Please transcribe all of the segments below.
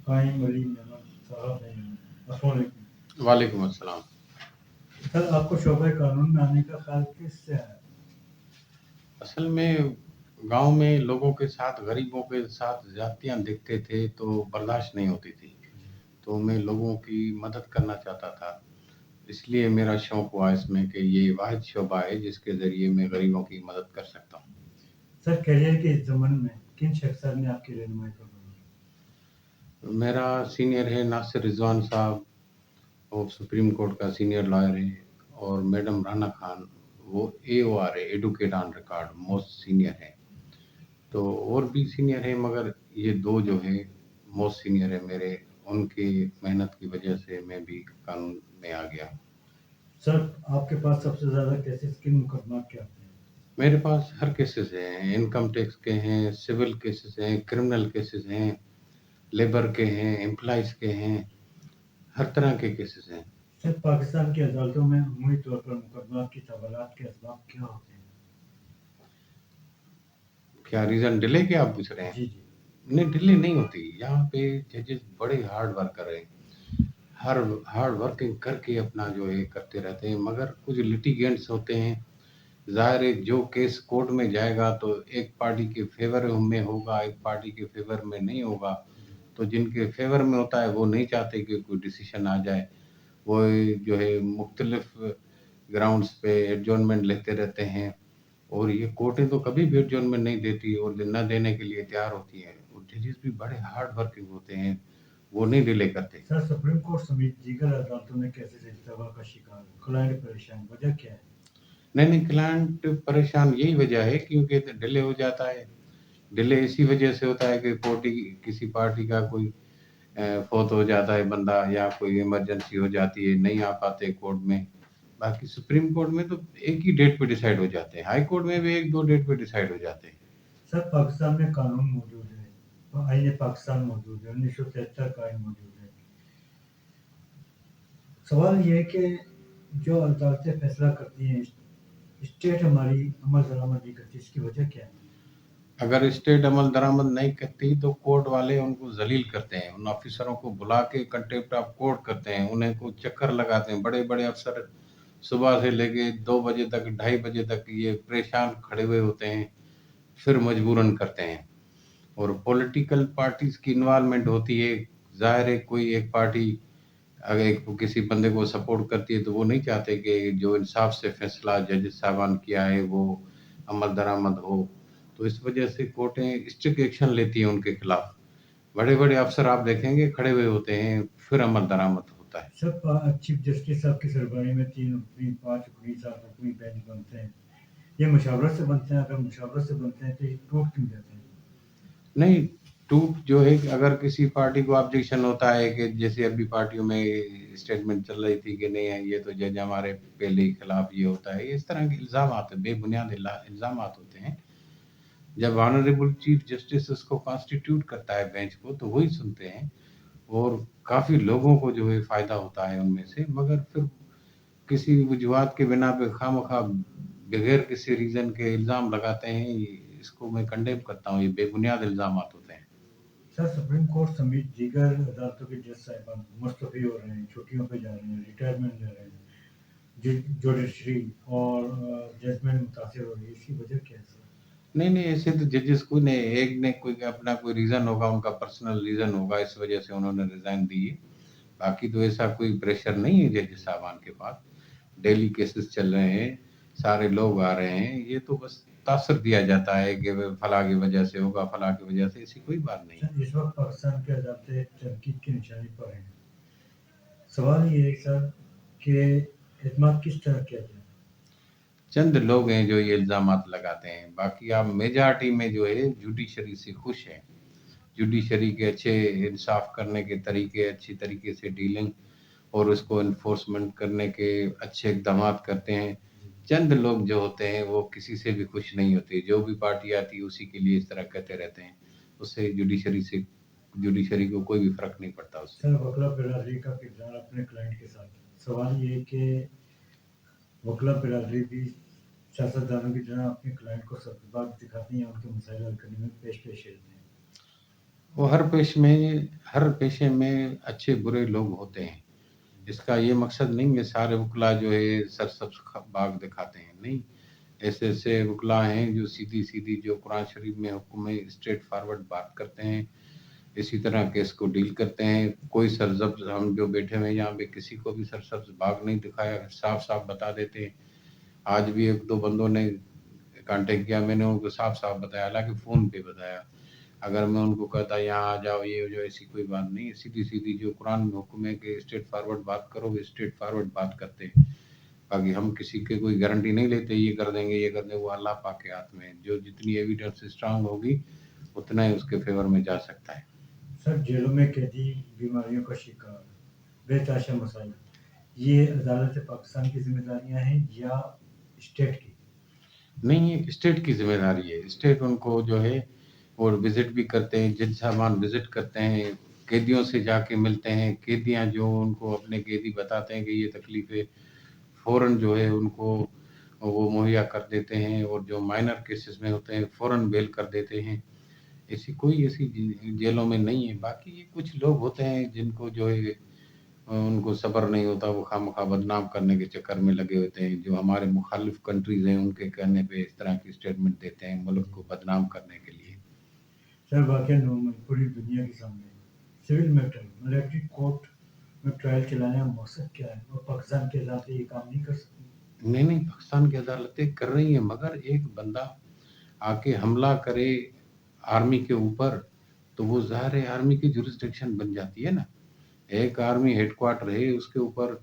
قائم علی محمد صاحب نہیں ہیں۔ السلام علیکم۔ وعلیکم السلام۔ سر آپ کو شعبۂ قانون میں آنے کا خیال کس سے آیا؟ اصل میں گاؤں میں لوگوں کے ساتھ، غریبوں کے ساتھ زیادتیاں دیکھتے تھے تو برداشت نہیں ہوتی تھی، تو میں لوگوں کی مدد کرنا چاہتا تھا، اس لیے میرا شوق ہوا اس میں کہ یہ واحد شعبہ ہے جس کے ذریعے میں غریبوں کی مدد کر سکتا ہوں۔ سر کیریئر کے اس زمن میں کن شخصیات نے آپ کی رہنمائی کروائی؟ میرا سینئر ہے ناصر رضوان صاحب، وہ سپریم کورٹ کا سینئر لائر ہے، اور میڈم رانا خان، وہ AOR ہے، advocate on record, most senior ہے۔ تو اور بھی سینئر ہے مگر یہ دو جو ہے موسٹ سینئر ہے میرے، ان کی محنت کی وجہ سے میں بھی قانون میں آ گیا۔ سر آپ کے پاس سب سے زیادہ کیسز کن مقدمات کے آتے ہیں؟ میرے پاس ہر کیسز ہیں، انکم ٹیکس کے ہیں، سول کیسز ہیں، کرمنل کیسز ہیں، لیبر کے ہیں، امپلائز کے ہیں، ہر طرح کے کیسز ہیں۔ سر پاکستان کی عدالتوں میں عمومی طور پر مقدمات کی طوالات کے اسباب کیا ہوتے ہیں؟ کیا ریزن ڈیلے کے آپ پوچھ رہے ہیں؟ جی جی۔ نہیں، ڈیلے نہیں ہوتی یہاں پہ، ججز بڑے ہارڈ ورکر ہیں، ہر ہارڈ ورکنگ کر کے اپنا جو ہے کرتے رہتے ہیں، مگر کچھ لیٹیگینٹس ہوتے ہیں، ظاہر ہے جو کیس کورٹ میں جائے گا تو ایک پارٹی کے فیور میں ہوگا، ایک پارٹی کے فیور میں نہیں ہوگا، تو جن کے فیور میں ہوتا ہے وہ نہیں چاہتے کہ کوئی ڈیسیشن آ جائے، وہ جو ہے مختلف گراؤنڈز پہ ایڈجورنمنٹ لیتے رہتے ہیں، اور یہ کورٹیں تو کبھی بھی ایڈجورنمنٹ نہیں دیتی اور نہ دینے کے لیے تیار ہوتی ہیں، اور ججز بھی بڑے ہارڈ ورکنگ ہوتے ہیں، وہ نہیں ڈیلے کرتے۔ سر سپریم کورٹ سمیت دیگر عدالتوں میں کیسز التوا کا شکار ہے، کلائنٹ پریشان، وجہ کیا ہے؟ نہیں، کلائنٹ پریشان یہی وجہ ہے کیونکہ ڈیلے ہو جاتا ہے، ڈیلے اسی وجہ سے ہوتا ہے کہ کسی پارٹی کا کوئی فوت ہو جاتا ہے بندہ، یا کوئی ایمرجنسی ہو جاتی ہے، نہیں آ پاتے کورٹ میں۔ باقی سپریم کورٹ میں تو ایک ہی ڈیٹ پہ ڈیسائیڈ ہو جاتے ہیں، ہائی کورٹ میں بھی 1-2 ڈیٹ پہ ڈیسائیڈ ہو جاتے ہیں۔ سر پاکستان میں قانون موجود ہے، آئین پاکستان موجود ہے، 1973 کا آئین موجود ہے۔ سوال یہ ہے کہ جو عدالتیں فیصلہ کرتی ہیں اسٹیٹ ہماری عمل درآمد نہیں کرتی، اس کی وجہ کیا ہے؟ اگر اسٹیٹ عمل درآمد نہیں کرتی تو کورٹ والے ان کو ذلیل کرتے ہیں، ان آفیسروں کو بلا کے کنٹیمپٹ آف کورٹ کرتے ہیں، انہیں کو چکر لگاتے ہیں، بڑے بڑے افسر صبح سے لے کے 2 بجے تک، 2:30 بجے تک یہ پریشان کھڑے ہوئے ہوتے ہیں، پھر مجبوراً کرتے ہیں۔ اور پولیٹیکل پارٹیز کی انوالومنٹ ہوتی ہے، ظاہر ہے کوئی ایک پارٹی اگر کسی بندے کو سپورٹ کرتی ہے تو وہ نہیں چاہتے کہ جو انصاف سے فیصلہ جج صاحبان کیا ہے وہ عمل درآمد ہو، تو اس وجہ سے کورٹیں اسٹرکٹ ایکشن لیتی ہیں ان کے خلاف، بڑے بڑے افسر آپ دیکھیں گے کھڑے ہوئے ہوتے ہیں، پھر عمل درآمد ہوتا ہے۔ سر چیف جسٹس صاحب کی سربراہی میں 3 رکنی، 5 رکنی، 7 رکنی بینچ بنتے ہیں، یہ مشاورت سے بنتے ہیں؟ اگر مشاورت سے بنتے ہیں تو یہ ٹوٹ کیوں جاتے ہیں؟ نہیں، ٹوٹ جو ہے کہ اگر کسی پارٹی کو آبجیکشن ہوتا ہے کہ جیسے ابھی پارٹیوں میں اسٹیٹمنٹ چل رہی تھی کہ نہیں ہے یہ تو جج ہمارے پہلے ہی خلاف یہ ہوتا ہے، اس طرح کے الزامات بے بنیاد الزامات ہوتے ہیں، جب آنریبل چیف جسٹس اس کو کانسٹیٹیوٹ کرتا ہے بینچ کو تو وہی سنتے ہیں، اور کافی لوگوں کو جو ہے فائدہ ہوتا ہے ان میں سے، مگر پھر کسی وجوہات کے بنا پہ خواہ بغیر کسی ریزن کے الزام لگاتے ہیں، اس کو میں کنڈیم کرتا ہوں، یہ بے بنیاد الزامات ہوتے ہیں۔ سر سپریم کورٹ سمیت دیگر عدالتوں کے جج صاحبان مستعفی ہو رہے ہیں، چھٹیوں پہ جا رہے ہیں، ریٹائرمنٹ لے رہے ہیں، جوڈیشری اور ججمنٹ متاثر ہو رہی ہے، اس کی وجہ کیا ہے سر؟ نہیں، ایسے تو ججز کوئی نہیں، ایک نے کوئی اپنا کوئی ریزن ہوگا، ان کا پرسنل ریزن ہوگا، اس وجہ سے انہوں نے ریزائن دی ہے، باقی تو ایسا کوئی پریشر نہیں ہے جج صاحبان کے پاس، ڈیلی کیسز چل رہے ہیں، سارے لوگ آ رہے ہیں، یہ تو بس تاثر دیا جاتا ہے کہ فلاں کی وجہ سے ہوگا، فلاں کی وجہ سے، ایسی کوئی بات نہیں۔ سر اس وقت پاکستان کی عدالتیں تنقید کی نشانی پر ہیں، سوال یہ ہے سر کہ اعتماد کس طرح کیا جائے؟ چند لوگ ہیں جو یہ الزامات لگاتے ہیں، باقی آپ میجارٹی میں جو ہے جوڈیشری سے خوش ہیں، جوڈیشری کے اچھے انصاف کرنے کے طریقے، اچھی طریقے سے ڈیلنگ اور اس کو انفورسمنٹ کرنے کے اچھے اقدامات کرتے ہیں۔ چند لوگ جو ہوتے ہیں وہ کسی سے بھی خوش نہیں ہوتے، جو بھی پارٹی آتی ہے اسی کے لیے اس طرح کہتے رہتے ہیں، اس سے جوڈیشری کو کوئی بھی فرق نہیں پڑتا اس سے۔ سر وکلا برادری کا کردار اپنے کلائنٹ کے ساتھ، سوال یہ ہے کہ وکلا برادری بھی سیاستدانوں کی طرح اپنے کلائنٹ کو سبز باغ دکھاتی ہیں، ان کے مسائل حل کرنے میں پیش رہتے ہیں۔ وہ ہر پیشے میں اچھے برے لوگ ہوتے ہیں. اس کا یہ مقصد نہیں ہے سارے وکلا جو ہے سرسبز باغ دکھاتے ہیں، نہیں. ایسے ایسے وکلا ہیں جو سیدھی سیدھی جو قرآن شریف میں حکم ہے اسٹریٹ فارورڈ بات کرتے ہیں، اسی طرح کیس کو ڈیل کرتے ہیں. کوئی سرسبز ہم جو بیٹھے ہوئے ہیں یہاں پہ کسی کو بھی سرسبز باغ نہیں دکھایا، صاف صاف بتا دیتے ہیں. آج بھی ایک دو بندوں نے کانٹیکٹ کیا، میں نے ان کو صاف صاف بتایا، حالانکہ فون پہ بتایا. اگر میں ان کو کہتا یہاں آ جاؤ یہ ہو جاؤ، ایسی کوئی بات نہیں ہے. سیدھی سیدھی جو قرآن میں حکم ہے کہ اسٹریٹ فارورڈ بات کرو، وہ اسٹریٹ فارورڈ بات کرتے ہیں. باقی ہم کسی کے کوئی گارنٹی نہیں لیتے یہ کر دیں گے یہ کر دیں گے، وہ اللہ پاک کے ہاتھ میں ہے. جو جتنی ایویڈنس اسٹرانگ ہوگی اتنا ہی اس کے فیور میں جا سکتا ہے. سر جیلوں میں قیدی بیماریوں کا شکار، بے تحاشا مسائل، یہ عدالت پاکستان کی ذمہ داریاں ہیں یا اسٹیٹ کی؟ نہیں، یہ اسٹیٹ کی ذمہ داری ہے. اسٹیٹ ان کو جو ہے اور وزٹ بھی کرتے ہیں، جج صاحبان وزٹ کرتے ہیں، قیدیوں سے جا کے ملتے ہیں. قیدیاں جو ان کو اپنے قیدی بتاتے ہیں کہ یہ تکلیف ہے، فوراً جو ہے ان کو وہ مہیا کر دیتے ہیں، اور جو مائنر کیسز میں ہوتے ہیں فوراً بیل کر دیتے ہیں. ایسی جیلوں میں نہیں ہے. باقی یہ کچھ لوگ ہوتے ہیں جن کو جو ہے ان کو صبر نہیں ہوتا، وہ خواہ بدنام کرنے کے چکر میں لگے ہوتے ہیں. جو ہمارے مخالف کنٹریز ہیں ان کے کہنے پہ اس طرح کی اسٹیٹمنٹ دیتے ہیں ملک کو بدنام کرنے کے لیے. سر واقعہ نومن پوری دنیا کے سامنے سول میٹر ملٹری کورٹ میں ٹرائل چلانے کا مقصد کیا ہے، اور پاکستان کی عدالتیں یہ کام نہیں کر سکتی؟ نہیں، پاکستان کی عدالتیں کر رہی ہیں، مگر ایک بندہ آ کے حملہ کرے آرمی کے اوپر تو وہ ظاہر ہے آرمی کی جورسڈکشن بن جاتی ہے نا. ایک آرمی ہیڈ کوارٹر ہے، اس کے اوپر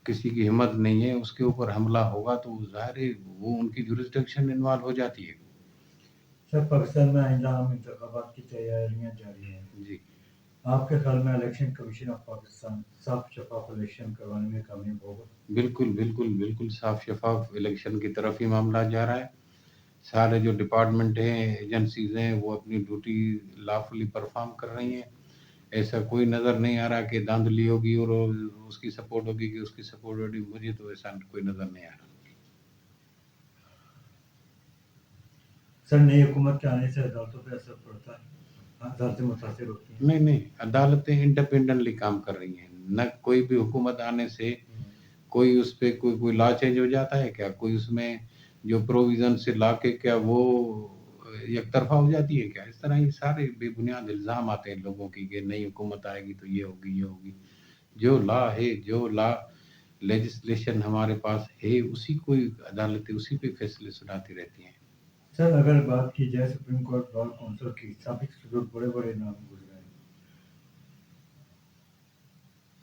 کسی کی ہمت نہیں ہے، اس کے اوپر حملہ ہوگا تو ظاہر ہے وہ ان کی جورسڈکشن انوالو ہو جاتی ہے. سر پاکستان میں آئندہ عام انتخابات کی تیاریاں جاری ہیں، جی آپ کے خیال میں الیکشن کمیشن آف پاکستان صاف شفاف الیکشن کروانے میں کامیاب ہوگا؟ بالکل صاف شفاف الیکشن کی طرف ہی معاملہ جا رہا ہے. سارے جو ڈپارٹمنٹ ہیں ایجنسیز ہیں وہ اپنی ڈیوٹی لافلی پرفارم کر رہی ہیں. ایسا کوئی نظر نہیں آ رہا کہ دھاندلی ہوگی اور اس کی سپورٹ ہوگی کہ اس کی سپورٹ ہوگی. مجھے تو ایسا کوئی نظر نہیں آ رہا. سر نئی حکومت کے آنے سے عدالتوں پہ اثر پڑتا ہے، عدالتیں متاثر ہوتی ہیں؟ نہیں، عدالتیں انڈیپینڈنٹلی کام کر رہی ہیں. نہ کوئی بھی حکومت آنے سے کوئی اس پہ کوئی لا چینج ہو جاتا ہے کیا؟ کوئی اس میں جو پروویژن سے لا کے کیا وہ یک طرفہ ہو جاتی ہے کیا؟ اس طرح یہ سارے بے بنیاد الزام آتے ہیں لوگوں کی کہ نئی حکومت آئے گی تو یہ ہوگی. جو لا ہے، جو لا لیجسلیشن ہمارے پاس ہے، اسی کوئی عدالتیں اسی پہ فیصلے سناتی رہتی ہیں. سر اگر بات کی جائے سپریم کورٹ بار کونسل کی، سابق صدور بڑے نام گزرے ہیں.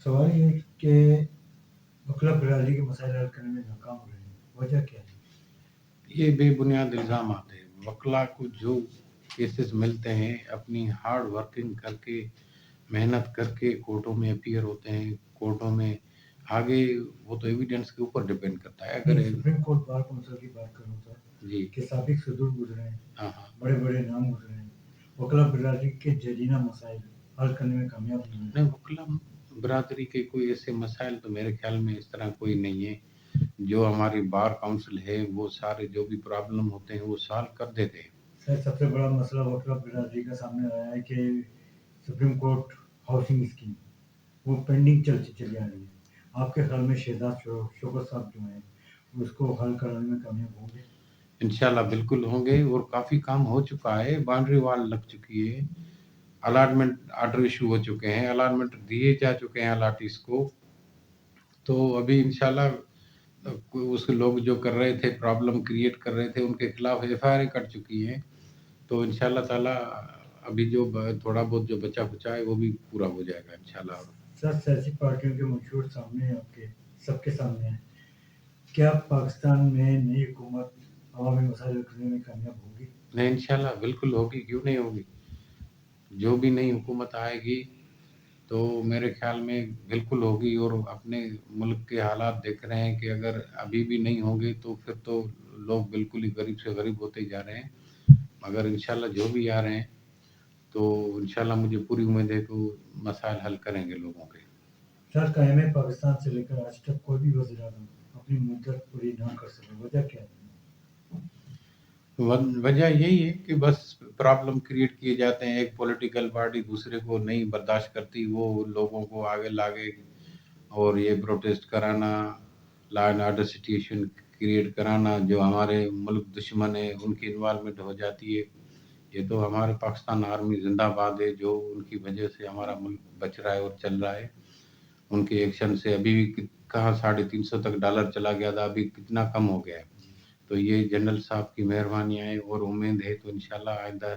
سوال یہ ہے کہ وکلا برادری کے مسائل حل کرنے میں ناکام رہے ہیں، وجہ کیا ہے؟ یہ بے بنیاد الزامات ہیں. وکلا کو جو کیسز ملتے ہیں اپنی ہارڈ ورکنگ کر کے محنت کر کے کورٹوں میں اپیئر ہوتے ہیں. کورٹوں میں آگے وہ تو ایویڈنس کے اوپر ڈیپینڈ کرتا ہے. اگر سپریم کورٹ بار کونسل کی بات کروں سر، جی کہ سابق صدور گزرے ہیں، ہاں بڑے نام گزرے ہیں، وکلا برادری کے جدینہ مسائل حل کرنے میں کامیاب نہیں ہوئے. نہیں، وکلا برادری کے کوئی ایسے مسائل تو میرے خیال میں اس طرح کوئی نہیں ہے. جو ہماری بار کاؤنسل ہے وہ سارے جو بھی پرابلم ہوتے ہیں وہ سالو کر دیتے ہیں. سر سب سے بڑا مسئلہ وکلا برادری کا سامنے آیا ہے کہ سپریم کورٹ ہاؤسنگ اسکیم وہ پینڈنگ چلی آ رہی ہے. آپ کے خیال میں شہزاد شوکت صاحب جو ہیں اس کو حل کرانے میں کامیاب ہوں گے؟ انشاءاللہ بالکل ہوں گے، اور کافی کام ہو چکا ہے. باؤنڈری وال لگ چکی ہے، الاٹمنٹ آرڈر ایشو ہو چکے ہیں، الاٹمنٹ دیے جا چکے ہیں الاٹیز کو. تو ابھی انشاءاللہ اس لوگ جو کر رہے تھے پرابلم کریٹ کر رہے تھے ان کے خلاف ایف آئی آر کٹ چکی ہیں. تو انشاءاللہ تعالی ابھی جو تھوڑا بہت جو بچا کچا ہے وہ بھی پورا ہو جائے گا انشاءاللہ. سر سیاسی پارٹیوں کے منشور سامنے ہیں، آپ کے سب کے سامنے ہیں، کیا پاکستان میں نئی حکومت عوامی مسائل حل کرنے میں کامیاب ہوگی؟ نہیں، انشاءاللہ بالکل ہوگی، کیوں نہیں ہوگی. جو بھی نئی حکومت آئے گی تو میرے خیال میں بالکل ہوگی. اور اپنے ملک کے حالات دیکھ رہے ہیں کہ اگر ابھی بھی نہیں ہوں گے تو پھر تو لوگ بالکل ہی غریب سے غریب ہوتے جا رہے ہیں. مگر انشاءاللہ جو بھی آ رہے ہیں تو انشاءاللہ مجھے پوری امید ہے کہ وہ مسائل حل کریں گے لوگوں کے. سر قائم پاکستان سے لے کر آج تک کوئی بھی وزیر اعظم اپنی مدت پوری نہ کر سکے، وجہ کیا ہے؟ وجہ یہی ہے کہ بس پرابلم کریٹ کیے جاتے ہیں، ایک پولیٹیکل پارٹی دوسرے کو نہیں برداشت کرتی، وہ لوگوں کو آگے لاگے اور یہ پروٹیسٹ کرانا، law and order situation create کرانا، جو ہمارے ملک دشمن ہے ان کی انوالومنٹ ہو جاتی ہے۔ یہ تو ہمارے پاکستان آرمی زندہ باد ہے، جو ان کی وجہ سے ہمارا ملک بچ رہا ہے اور چل رہا ہے۔ ان کے ایکشن سے ابھی بھی کہاں 350 تک ڈالر چلا گیا تھا، ابھی کتنا کم ہو گیا ہے۔ تو یہ جنرل صاحب کی مہربانیاں ہیں اور امید ہے تو انشاءاللہ آئندہ